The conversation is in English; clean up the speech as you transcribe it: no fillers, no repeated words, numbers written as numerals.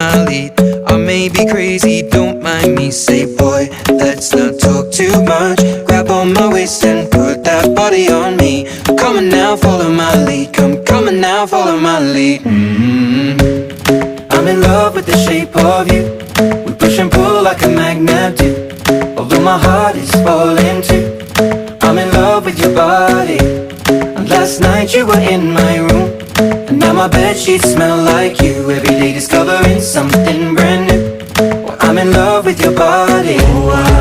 my lead. I may be crazy, don't mind me. Say boy, let's not talk too much. Grab on my waist and put that body on me. Come on now, follow my lead. Come on now, follow my lead. I'm in love with the shape of you. We push and pull like a magnet do. Although my heart is falling too, I'm in love with your body. And last night you were in my room, and now my bedsheets smell like you. Every day discovering something brand new. Well, I'm in love with your body.